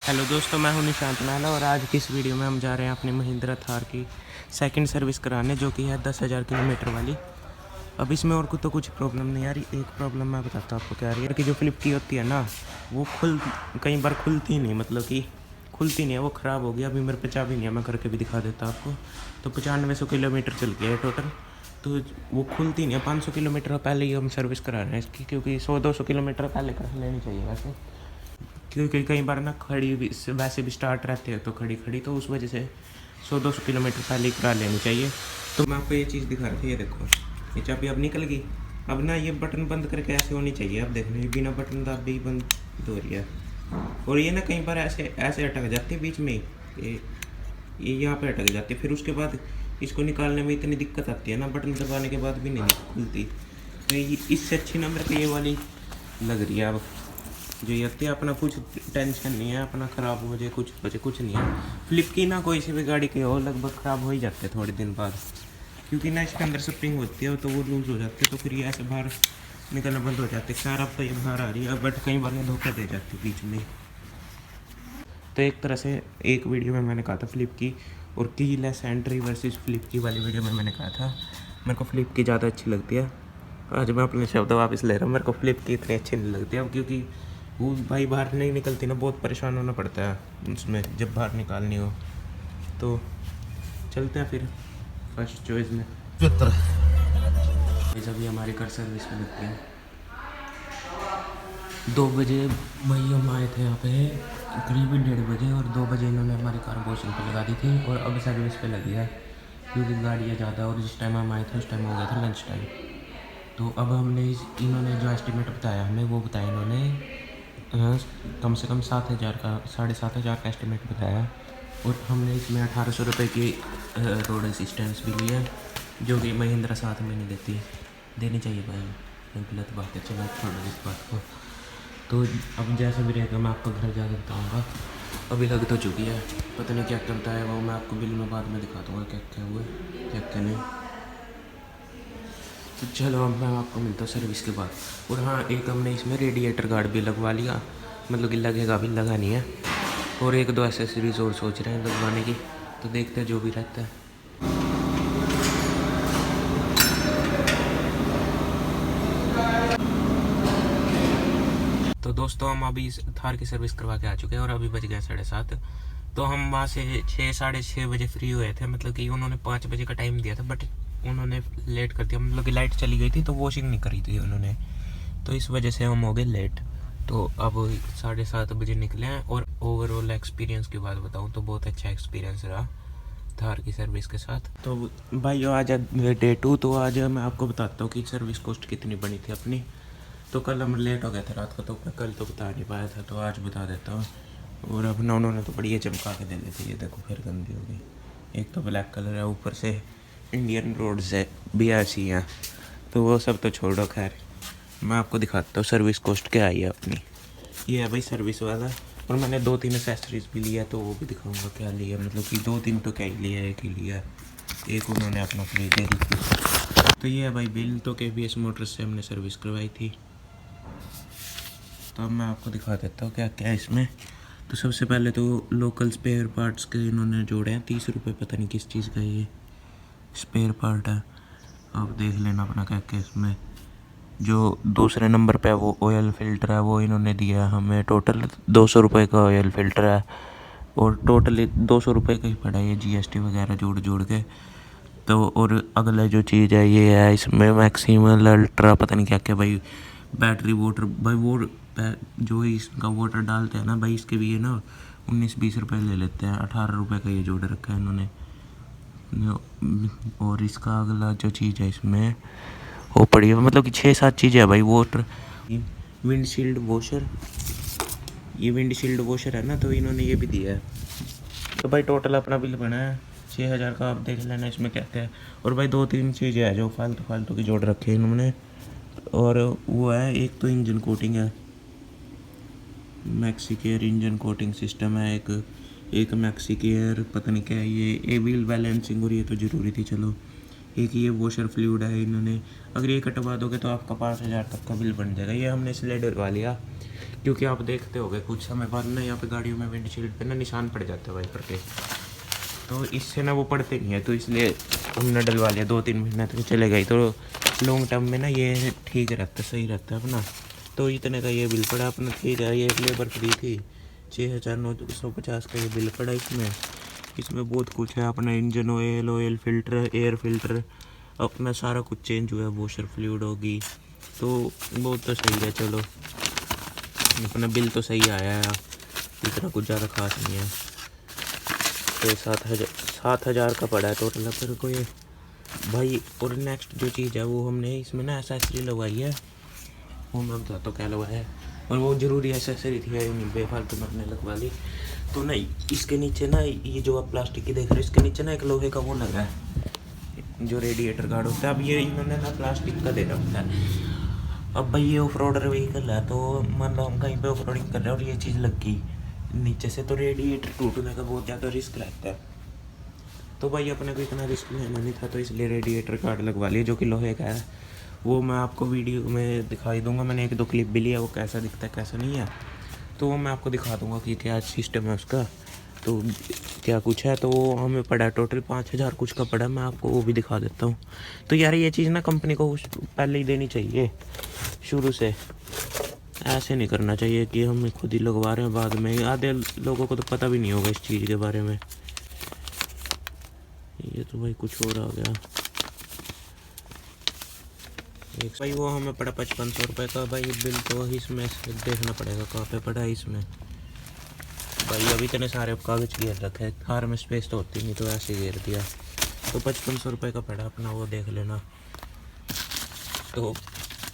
Hello दोस्तों, मैं हूं निशांत नाला और आज की इस वीडियो में हम जा रहे हैं अपनी महिंद्रा थार की सेकंड सर्विस कराने, जो कि है 10,000 किलोमीटर वाली। अब इसमें और तो कुछ प्रॉब्लम नहीं आ रही। एक प्रॉब्लम मैं बताता हूँ आपको क्या आ रही है कि जो फ्लिप की होती है ना, वो कई बार खुलती नहीं, मतलब कि खुलती नहीं है, वो ख़राब हो गया। अभी मेरे पे चाबी नहीं है, मैं करके भी दिखा देता आपको। तो 9500 किलोमीटर चल गया है टोटल, तो वो खुलती नहीं है। 500 किलोमीटर पहले ही हम सर्विस करा रहे हैं इसकी, क्योंकि 100-200 किलोमीटर पहले कर लेनी चाहिए वैसे, क्योंकि कई बार ना खड़ी भी वैसे भी स्टार्ट रहते हैं तो खड़ी तो उस वजह से 100-200 किलोमीटर पहले ही करा लेनी चाहिए। तो मैं आपको ये चीज़ दिखा रही थी, ये देखो, ये चाबी अब निकल गई। अब ना ये बटन बंद करके ऐसे होनी चाहिए। अब देखना, ये बिना बटन दाबे ही बंद हो रही है। और ये ना कई बार ऐसे ऐसे अटक जाती है बीच में ही, ये यहाँ पे अटक जाती है। फिर उसके बाद इसको निकालने में इतनी दिक्कत आती है ना, बटन दबाने के बाद भी नहीं खुलती। तो इससे अच्छी नंबर पे ये वाली लग रही है। अब जो ये होती है, अपना कुछ टेंशन नहीं है, अपना ख़राब हो जाए कुछ नहीं है। फ्लिप की ना कोई सी भी गाड़ी के हो, लगभग ख़राब हो ही जाते हैं थोड़े दिन बाद, क्योंकि ना इसके अंदर स्प्रिंग होती है तो वो लूज़ हो जाती है, तो फिर ये ऐसे बाहर निकलना बंद हो जाते हैं। खैर अब तो ये बाहर आ रही है, बट कई बार ये धोखा दे जाती है बीच में। तो एक तरह से एक वीडियो में मैंने कहा था फ्लिप की और कीलेस एंट्री वर्सेस फ्लिप की वाली वीडियो में मैंने कहा था मेरे को फ्लिप की ज़्यादा अच्छी लगती है। आज मैं अपने शब्द वापस ले रहा हूँ, मेरे को फ्लिप की इतनी अच्छी नहीं लगती अब, क्योंकि वो भाई बाहर नहीं निकलती ना, बहुत परेशान होना पड़ता है उसमें जब बाहर निकालनी हो। तो चलते हैं फिर फर्स्ट चॉइस में। अभी हमारी कार सर्विस में लगती है 2 बजे। भाई हम आए थे यहाँ पे करीब 1:30 बजे और 2 बजे इन्होंने हमारी कार वॉशिंग पे लगा दी थी और अब सर्विस पे लगी है, क्योंकि गाड़ियाँ ज़्यादा और जिस टाइम हम आए थे उस टाइम हो गया था लंच टाइम। तो अब इन्होंने जो एस्टिमेट बताया हमें, वो बताया इन्होंने कम से कम 7,000 का 7,500 का एस्टिमेट बताया। और हमने इसमें 1,800 रुपये की रोड असिस्टेंस भी ली है, जो कि महिंद्रा साथ में नहीं देनी चाहिए भाई, गलत बात है। चला छोड़ो इस बात को। तो अब जैसे भी रहेगा मैं आपको घर जाकर बताऊँगा। अभी लग तो चुकी है, पता नहीं क्या करता है वो, मैं आपको बिल में बाद में दिखा दूँगा क्या क्या हुआ क्या क्या नहीं। तो चलो अब मैं आपको मिलता हूँ सर्विस के बाद। और हाँ, एक हमने इसमें रेडिएटर गार्ड भी लगवा लिया, मतलब कि लगेगा भी, लगा नहीं है। और 1-2 एसेसरीज और सोच रहे हैं लगवाने की, तो देखते हैं जो भी रहता है। तो दोस्तों, हम अभी थार की सर्विस करवा के आ चुके हैं और अभी बज गया 7:30। तो हम वहाँ से 6-6:30 बजे फ्री हुए थे, मतलब कि उन्होंने 5 बजे का टाइम दिया था, बट उन्होंने लेट कर दिया, मतलब कि लाइट चली गई थी तो वॉशिंग नहीं करी थी उन्होंने, तो इस वजह से हम हो गए लेट। तो अब 7:30 बजे निकले हैं और ओवरऑल एक्सपीरियंस की बात बताऊँ तो बहुत अच्छा एक्सपीरियंस रहा थार की सर्विस के साथ। तो भाई आज डे 2, तो आज मैं आपको बताता हूँ कि सर्विस कॉस्ट कितनी बनी थी अपनी। तो कल हम लेट हो गए थे रात को, तो मैं कल तो बता नहीं पाया था, तो आज बता देता हूँ। और अपना उन्होंने तो बढ़िया चमका के दे दी थी, ये देखो फिर गंदी हो गई। एक तो ब्लैक कलर है, ऊपर से इंडियन रोड्स है भी ऐसी हैं, तो वो सब तो छोड़ो। खैर मैं आपको दिखाता हूँ सर्विस कॉस्ट क्या आई है अपनी। ये है भाई सर्विस वाला, और मैंने 2-3 एसेसरीज भी लिया, तो वो भी दिखाऊंगा क्या लिया, मतलब कि 2-3 तो क्या ही लिया है, एक ही लिया, एक उन्होंने अपना फ्री दे दी थी। तो ये है भाई बिल, तो KBS मोटर्स से हमने सर्विस करवाई थी। तो अब मैं आपको दिखा देता हूँ क्या क्या है इसमें। तो सबसे पहले तो लोकल स्पेयर पार्ट्स के इन्होंने जोड़े हैं 30 रुपये, पता नहीं किस चीज़ का ये स्पेयर पार्ट है, आप देख लेना अपना क्या क्या इसमें। जो दूसरे नंबर पे है वो ऑयल फ़िल्टर है, वो इन्होंने दिया है हमें, टोटल 200 रुपये का ऑयल फ़िल्टर है, और टोटली 200 रुपये का ही पड़ा है ये GST वगैरह जोड़ के। तो और अगला जो चीज़ है ये है इसमें मैक्सिमल अल्ट्रा, पता नहीं क्या क्या भाई, बैटरी वाटर भाई, वो जो इसका वाटर डालते हैं ना भाई, इसके भी ये ना 19-20 रुपये ले लेते हैं। 18 रुपये का ये जोड़ रखा है इन्होंने। और इसका अगला जो चीज़ है इसमें वो पड़ी है, मतलब कि 6-7 चीज़ें है भाई। वाटर, विंडशील्ड वॉशर, ये विंडशील्ड वॉशर है ना, तो इन्होंने ये भी दिया है। तो भाई टोटल अपना बिल बना है 6,000 का, आप देख लेना इसमें क्या क्या है। और भाई 2-3 चीज़ें हैं जो फालतू की जोड़ रखे हैं इन्होंने, और वो है एक तो इंजन कोटिंग है, maxi care engine coating system है, एक मैक्सी केयर पता नहीं क्या है ये व्हील बैलेंसिंग, और ये तो ज़रूरी थी चलो। एक ये वॉशर फ्लूइड है इन्होंने, अगर ये कटवा दोगे तो आपका 5,000 तक का बिल बन जाएगा। ये हमने इसलिए डलवा लिया क्योंकि आप देखते होगे कुछ समय बाद ना यहाँ पे गाड़ियों में विंडशील्ड पे ना निशान पड़ जाते हैं वाइपर के, तो इससे ना वो पड़ते नहीं है, तो इसलिए हमने डलवा लिया। 2-3 महीने तक चले गई, तो लॉन्ग टर्म में ना ये ठीक रहता है, सही रहता है अपना। तो इतने का ये बिल पड़ा अपना, ठीक है। ये लेबर फ्री थी, 6,950 का ये बिल पड़ा इसमें। इसमें बहुत कुछ है अपना, engine oil, oil filter, air filter, अपना सारा कुछ चेंज हुआ है, वॉशर फ्लूइड होगी, तो बहुत तो सही है। चलो अपना बिल तो सही आया है, इतना कुछ ज़्यादा खास नहीं है। तो 7,000 का पड़ा है टोटल फिर को ये भाई। और नेक्स्ट जो चीज़ है वो हमने इसमें ना एसेसरी लगवाई है, वो मैं बताता हूँ क्या लगवाया है। और वो ज़रूरी एसेसरी थी, बेफालतू में हमने लगवा ली। तो नहीं, इसके नीचे ना ये जो आप प्लास्टिक की देख रहे हो, इसके नीचे ना एक लोहे का वो लगा है जो रेडिएटर गार्ड होता है। अब ये इन्होंने ना प्लास्टिक का दे रखा है। अब भाई ये ऑफ रोडर व्हीकल है, तो मान लो हम कहीं पे ऑफ रोडिंग कर रहे हैं और ये चीज़ लग गई नीचे से, तो रेडिएटर टूटने का बहुत ज़्यादा रिस्क रहता है। तो भाई अपने को इतना रिस्क लेना नहीं था, तो इसलिए रेडिएटर गार्ड लगवा लिया जो कि लोहे का है। वो मैं आपको वीडियो में दिखाई दूंगा, मैंने 1-2 क्लिप भी लिया, वो कैसा दिखता है कैसा नहीं है, तो वो मैं आपको दिखा दूंगा कि क्या सिस्टम है उसका, तो क्या कुछ है। तो वो हमें पड़ा टोटल 5,000 कुछ का पड़ा, मैं आपको वो भी दिखा देता हूँ। तो यार ये चीज़ ना कंपनी को पहले ही देनी चाहिए शुरू से, ऐसे नहीं करना चाहिए कि हम खुद ही लगवा रहे हैं बाद में। आधे लोगों को तो पता भी नहीं होगा इस चीज़ के बारे में। ये तो भाई कुछ और आ गया एक भाई, वो हमें पड़ा 5500 रुपये का भाई बिल। तो इसमें से देखना पड़ेगा कहाँ पे पड़ा है इसमें भाई। अभी इतने सारे कागज़ घेर रखे हैं, कार में स्पेस तो होती नहीं, तो ऐसे घेर दिया। तो 5500 रुपये का पड़ा अपना, वो देख लेना। तो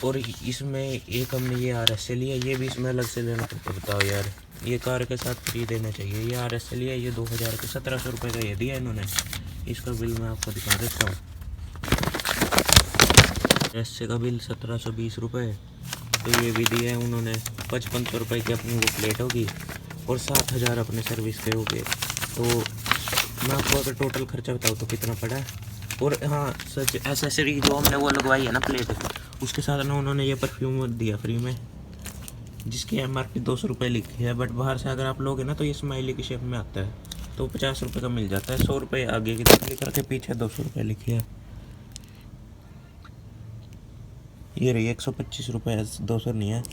और इसमें एक हमने ये RS से लिया, ये भी इसमें अलग से लेना पड़ता है यार, ये कार के साथ फ्री देना चाहिए। ये RS से लिया, ये 2000 के 1700 रुपये का ये दिया इन्होंने। इसका बिल मैं आपको दिखा देता हूँ। RS का बिल 1720 रुपये, तो ये भी दिया है उन्होंने। 5500 रुपये की अपनी वो प्लेट होगी और 7,000 अपने सर्विस के हो गए। तो मैं आपको अगर टोटल खर्चा बताऊँ तो कितना पड़ा है। और हाँ सच, एसेसरी जो हमने वो लगवाई है ना प्लेट, उसके साथ ना उन्होंने ये परफ्यूम दिया फ्री में, जिसकी MRP 200 रुपये लिखी है, बट बाहर से अगर आप लोगे ना तो ये स्माइली की शेप में आता है, तो 50 रुपये का मिल जाता है। 100 रुपये आगे की तरफ लिख के पीछे 200 रुपये लिखी है। ये रही 125 रुपये, 200 नहीं है,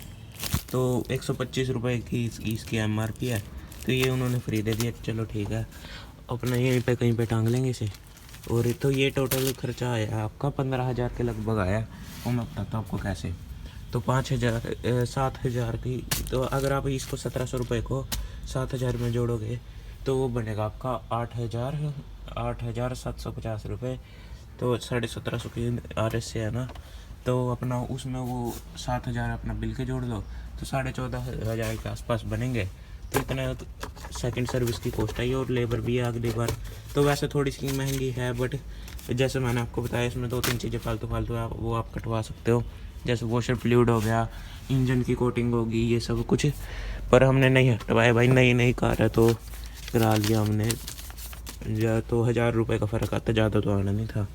तो 125 रुपये की इसकी MRP है। तो ये उन्होंने फ्री दे दिया। चलो ठीक है, अपना यहीं पे कहीं पे टांग लेंगे इसे। और तो ये टोटल खर्चा आया आपका 15,000 के लगभग आया। वो मैं बताता हूँ आपको कैसे। तो 7,000 की, तो अगर आप इसको 1700 रुपये को 7,000 में जोड़ोगे तो वो बनेगा आपका 8,750 रुपये। तो 1750 की RS से है ना, तो अपना उसमें वो 7,000 अपना बिल के जोड़ लो, तो 14,500 के आसपास बनेंगे। तो इतना सेकंड सर्विस की कॉस्ट आई और लेबर भी है अगली बार। तो वैसे थोड़ी सी महंगी है, बट जैसे मैंने आपको बताया इसमें 2-3 चीज़ें फालतू है, वो आप कटवा सकते हो। जैसे वॉशर फ्लूइड हो गया, इंजन की कोटिंग होगी, ये सब कुछ। पर हमने नहीं हटवाया भाई, नई कार है तो करा लिया हमने। तो 1,000 रुपये का फ़र्क आता, ज़्यादा तो आना नहीं था।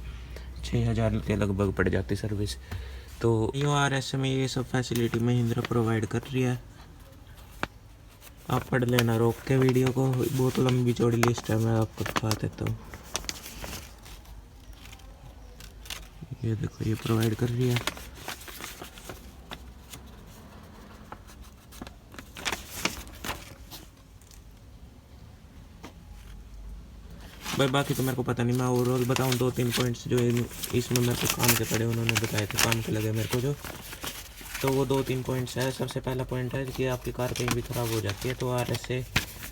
6,000 के लगभग पड़ जाती सर्विस। तो RS में ये सब फैसिलिटी महिंद्रा प्रोवाइड कर रही है। आप पढ़ लेना रोक के वीडियो को, बहुत लंबी चौड़ी लिस्ट है, मैं आपको दिखा देता हूँ। ये देखो, ये प्रोवाइड कर रही है। भाई बाकी तो मेरे को पता नहीं, मैं ओवरऑल बताऊँ 2-3 पॉइंट्स जो इसमें मेरे को काम के पड़े, उन्होंने बताए थे, काम के लगे मेरे को जो। तो वो 2-3 पॉइंट्स है। सबसे पहला पॉइंट है कि आपकी कार कहीं भी ख़राब हो जाती है तो RS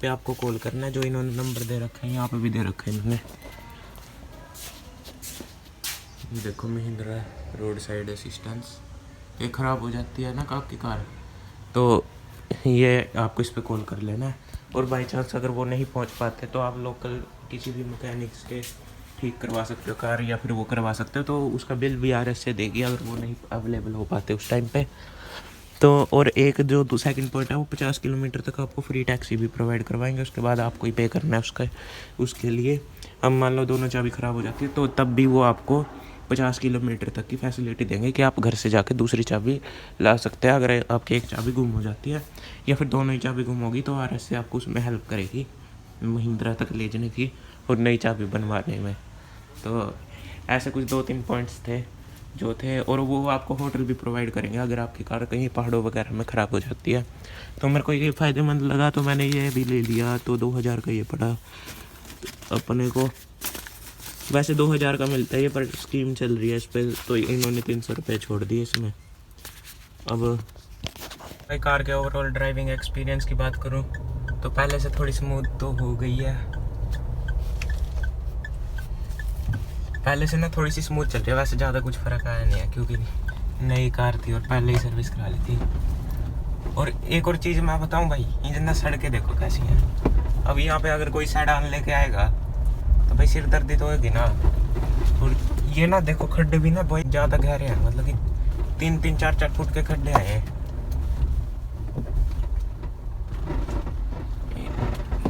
पे आपको कॉल करना है, जो इन्होंने नंबर दे रखा है, यहाँ पे भी दे रखा है इन्होंने। देखो महिंद्रा रोड साइड असिस्टेंस, ये ख़राब हो जाती है ना आपकी कार, तो ये आपको इस पर कॉल कर लेना है। और बाई चांस अगर वो नहीं पहुंच पाते तो आप लोकल किसी भी मैकेनिक्स के ठीक करवा सकते हो कार, या फिर वो करवा सकते हो, तो उसका बिल भी RS से देगी अगर वो नहीं अवेलेबल हो पाते उस टाइम पे। तो और एक जो सेकंड पॉइंट है, वो 50 किलोमीटर तक आपको फ्री टैक्सी भी प्रोवाइड करवाएंगे, उसके बाद आपको ही पे करना है उसके लिए। अब मान लो दोनों चाबी ख़राब हो जाती है तो तब भी वो आपको 50 किलोमीटर तक की फैसिलिटी देंगे कि आप घर से जाके दूसरी चाबी ला सकते हैं अगर आपकी एक चाबी गुम हो जाती है, या फिर दोनों ही चाबी गुम होगी तो RS से आपको उसमें हेल्प करेगी महिंद्रा तक ले जाने की और नई चाबी बनवाने में। तो ऐसे कुछ 2-3 पॉइंट्स थे जो थे, और वो आपको होटल भी प्रोवाइड करेंगे अगर आपकी कार कहीं पहाड़ों वगैरह में ख़राब हो जाती है। तो मेरे को ये फ़ायदेमंद लगा तो मैंने ये भी ले लिया। तो 2000 का ये पड़ा अपने को। वैसे 2000 का मिलता है ये, पर स्कीम चल रही है इस पर, तो इन्होंने 300 रुपये छोड़ दिए इसमें। अब कार के ओवरऑल ड्राइविंग एक्सपीरियंस की बात करूं तो पहले से थोड़ी स्मूथ तो हो गई है, पहले से ना थोड़ी सी स्मूथ चल रही है। वैसे ज़्यादा कुछ फ़र्क आया नहीं है क्योंकि नई कार थी और पहले ही सर्विस करा ली थी। और एक और चीज़ मैं बताऊं भाई, ये ना सड़कें देखो कैसी हैं। अब यहाँ पे अगर कोई सेडान लेके आएगा तो भाई सिर दर्दी तो होगी ना। और ये ना देखो खड्डे भी ना बहुत ज़्यादा गहरे हैं, मतलब कि 3-3, 4-4 फुट के खड्डे आए हैं।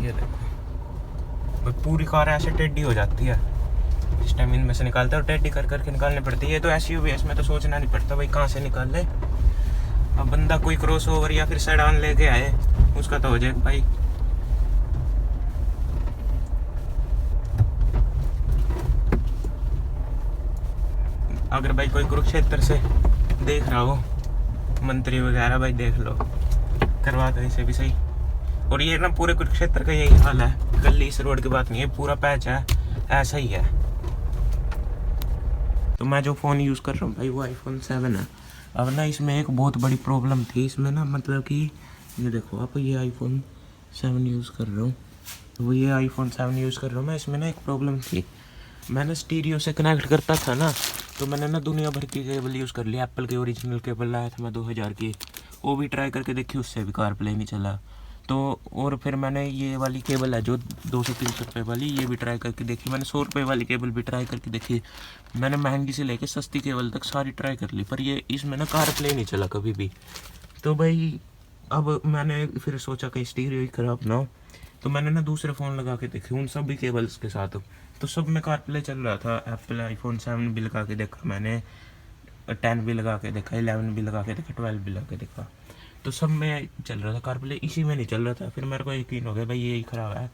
ये देखो पूरी कार ऐसे टेढ़ी हो जाती है इस टाइम इनमें से निकालते हैं, और टेढ़ी कर करके निकालनी पड़ती है। ये तो SUV है, इसमें तो सोचना नहीं पड़ता भाई कहाँ से निकाल ले। अब बंदा कोई क्रॉस ओवर या फिर सेडान लेके आए उसका तो हो जाएगा भाई। अगर भाई कोई कुरुक्षेत्र से देख रहा हो, मंत्री वगैरह, भाई देख लो, करवा दो इसे भी सही। और ये ना पूरे कुरुक्षेत्र का यही हाल है, गली इस रोड की बात नहीं है, पूरा पैच है ऐसा ही है। तो मैं जो फ़ोन यूज़ कर रहा हूँ भाई वो iPhone 7 है। अब ना इसमें एक बहुत बड़ी प्रॉब्लम थी इसमें ना, मतलब कि ये देखो आप, ये iPhone 7 यूज़ कर रहा हूँ, तो वो ये iPhone 7 यूज़ कर रहा हूँ मैं। इसमें ना एक प्रॉब्लम थी, मैंने स्टीरियो से कनेक्ट करता था ना, तो मैंने ना दुनिया भर की केबल यूज़ कर ली। एप्पल की ओरिजिनल केबल लाया था मैं 2000 की, वो भी ट्राई करके देखी, उससे भी कार प्ले नहीं चला। तो और फिर मैंने ये वाली केबल है जो 200-300 रुपये वाली, ये भी ट्राई करके देखी मैंने। 100 रुपये वाली केबल भी ट्राई करके देखी मैंने। महंगी से लेके सस्ती केबल तक सारी ट्राई कर ली, पर ये इसमें ना कार प्ले नहीं चला कभी भी। तो भाई अब मैंने फिर सोचा कि स्टीरियो ही ख़राब ना हो, तो मैंने ना दूसरे फ़ोन लगा के देखे उन सभी केबल्स के साथ, तो सब में कार प्ले चल रहा था। एप्पल iPhone 7 भी लगा के देखा मैंने, 10 भी लगा के देखा, 11 भी लगा के देखा, 12 भी लगा के देखा, तो सब में चल रहा था कार प्ले, इसी में नहीं चल रहा था। फिर मेरे को यकीन हो गया भाई यही ख़राब है।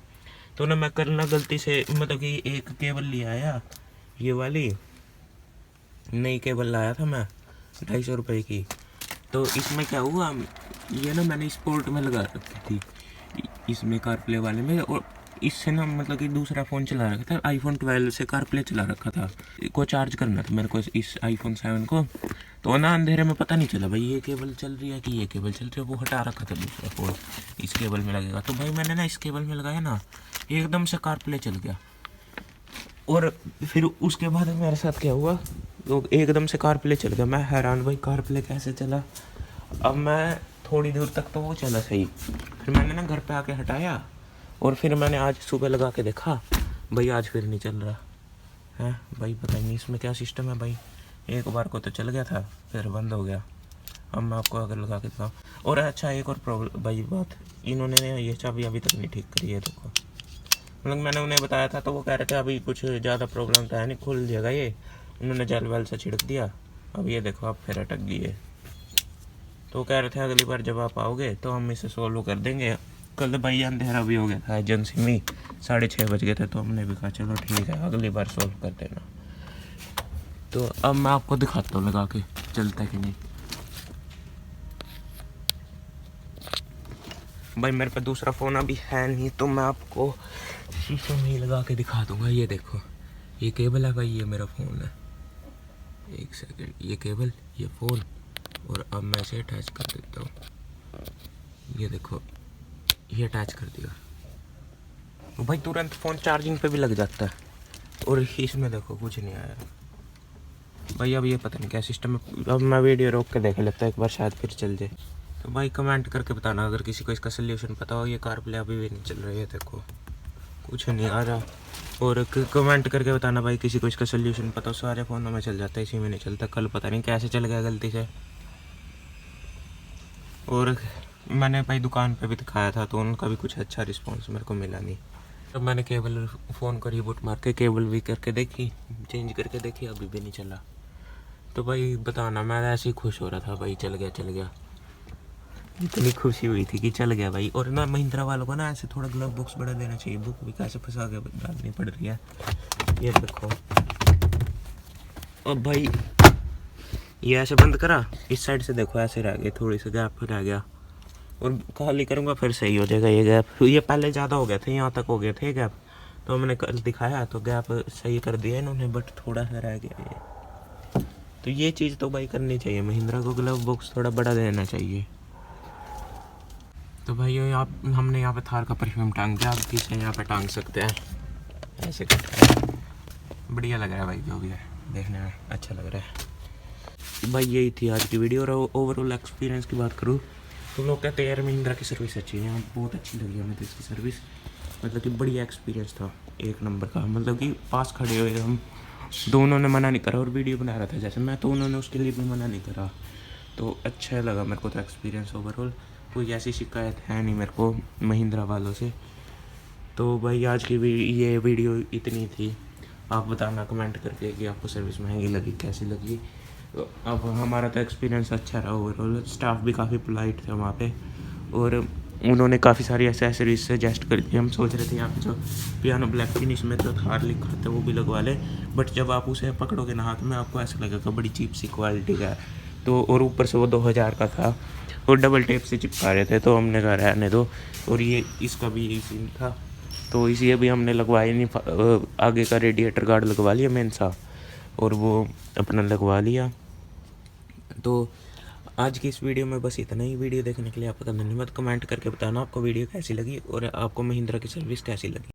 तो ना मैं कल ना गलती से मतलब कि एक केबल ले आया, ये वाली नई केबल लाया था मैं 250 रुपये की। तो इसमें क्या हुआ, ये ना मैंने स्पोर्ट में लगा रखी थी इसमें कार प्ले वाले में, और इससे ना मतलब कि दूसरा फ़ोन चला रखा था, iPhone 12 से कार प्ले चला रखा था। को चार्ज करना था मेरे को इस iPhone 7 को, तो ना अंधेरे में पता नहीं चला भाई ये केबल चल रही है कि ये केबल चल रही है। वो हटा रखा था दूसरा फ़ोन, इस केबल में लगेगा। तो भाई मैंने ना इस केबल में लगाया ना, एकदम से कार प्ले चल गया। और फिर उसके बाद मेरे साथ क्या हुआ, तो एकदम से कार प्ले चल गया। मैं हैरान भाई कार प्ले कैसे चला। अब मैं थोड़ी दूर तक तो वो चला सही, फिर मैंने ना घर पे आके हटाया, और फिर मैंने आज सुबह लगा के देखा भाई आज फिर नहीं चल रहा है। भाई पता नहीं इसमें क्या सिस्टम है भाई, एक बार को तो चल गया था फिर बंद हो गया। अब मैं आपको अगर लगा के दिखाऊँ। और अच्छा एक और प्रॉब्लम भाई बात, इन्होंने ये चाबी अभी तक नहीं ठीक करी है। देखो मतलब मैंने उन्हें बताया था तो वो कह रहे थे अभी कुछ ज़्यादा प्रॉब्लम तो है नहीं, खुल जाएगा ये। उन्होंने जेल वेल से छिड़क दिया, अब ये देखो आप फिर अटक गई है। तो कह रहे थे अगली बार जब आप आओगे तो हम इसे सोल्व कर देंगे। कल भाई अंधेरा भी हो गया था एजेंसी में, 6:30 बज गए थे, तो हमने भी कहा चलो ठीक है अगली बार सोल्व कर देना। तो अब मैं आपको दिखाता हूँ लगा के चलता कि नहीं। भाई मेरे पे दूसरा फ़ोन अभी है नहीं, तो मैं आपको शीशे में ही लगा के दिखा दूँगा। ये देखो ये केबल है भाई, ये मेरा फ़ोन है। एक सेकंड, ये केबल, ये फ़ोन, और अब मैं इसे अटैच कर देता हूँ। ये देखो ये अटैच कर दिया भाई, तुरंत फ़ोन चार्जिंग पे भी लग जाता है। और इसमें देखो कुछ नहीं आया भाई। अब ये पता नहीं क्या सिस्टम है। अब मैं वीडियो रोक के देख लेता है एक बार, शायद फिर चल जाए। तो भाई कमेंट करके बताना अगर किसी को इसका सल्यूशन पता हो। ये कार प्ले अभी भी नहीं चल रही है, देखो कुछ नहीं आ रहा। और कमेंट करके बताना भाई किसी को इसका सल्यूशन पता हो। सारे फ़ोनों में चल जाता है, इसी में नहीं चलता। कल पता नहीं कैसे चल गया गलती से। और मैंने भाई दुकान पे भी दिखाया था तो उनका भी कुछ अच्छा रिस्पांस मेरे को मिला नहीं। अब मैंने केबल फ़ोन को रिबूट मार के केबल भी करके देखी, चेंज करके देखी, अभी भी नहीं चला। तो भाई बताना, मैं ऐसे ही खुश हो रहा था भाई, चल गया। इतनी खुशी हुई थी कि चल गया भाई। और ना महिंद्रा वालों को ना ऐसे थोड़ा ग्लव बॉक्स बड़ा देना चाहिए, बुक भी कैसे फंसा के डालनी पड़ रही है। ये देखो, अब भाई ये ऐसे बंद करा, इस साइड से देखो ऐसे रह गए, थोड़ी सी गैप रह गया, और खाली करूँगा फिर सही हो जाएगा ये गैप। ये पहले ज़्यादा हो गया था, यहाँ तक हो गया था ये गैप, तो मैंने कल दिखाया तो गैप सही कर दिया इन्होंने, बट थोड़ा सा रह गया ये। तो ये चीज़ तो भाई करनी चाहिए, महिंद्रा को ग्लव बॉक्स थोड़ा बड़ा देना चाहिए। तो भाई ये आप हमने यहाँ पे थार का परफ्यूम टांग दिया, आप पीछे यहाँ पे टांग सकते हैं, ऐसे करके बढ़िया लग रहा है भाई, जो भी है देखने में अच्छा लग रहा है। भाई यही थी आज की वीडियो। और ओवरऑल एक्सपीरियंस की बात करूँ तो लोग कहते हैं यार महिंद्रा की सर्विस अच्छी है, यहाँ बहुत अच्छी लगी हमें तो इसकी सर्विस, मतलब कि बढ़िया एक्सपीरियंस था, एक नंबर का। मतलब कि पास खड़े हुए हम, दोनों ने मना नहीं करा, और वीडियो बना रहा था जैसे मैं, तो उन्होंने उसके लिए भी मना नहीं करा। तो अच्छा लगा मेरे को तो एक्सपीरियंस ओवरऑल, कोई ऐसी शिकायत है नहीं मेरे को महिंद्रा वालों से। तो भाई आज की ये वीडियो इतनी थी। आप बताना कमेंट करके कि आपको सर्विस महंगी लगी, कैसी लगी। तो अब हमारा तो एक्सपीरियंस अच्छा रहा ओवरऑल, स्टाफ भी काफ़ी पोलाइट थे वहाँ पे, और उन्होंने काफ़ी सारी एसेसरीज सजेस्ट कर दी। हम सोच रहे थे यहाँ पे जो पियानो ब्लैक फिनिश में तो थार लिखा था वो भी लगवा ले, बट जब आप उसे पकड़ोगे ना हाथ में, आपको ऐसा लगेगा बड़ी चीप सी क्वालिटी का है। तो और ऊपर से वो 2000 का था, और डबल टेप से चिपका रहे थे, तो हमने कहा रहने दो। और ये इसका भी यही सीन था, तो इसलिए भी हमने लगवाया नहीं, आगे का रेडिएटर गार्ड लगवा लिया मेन सा, और वो अपना लगवा लिया। तो आज की इस वीडियो में बस इतना ही। वीडियो देखने के लिए आपका धन्यवाद। कमेंट करके बताना आपको वीडियो कैसी लगी और आपको महिंद्रा की सर्विस कैसी लगी।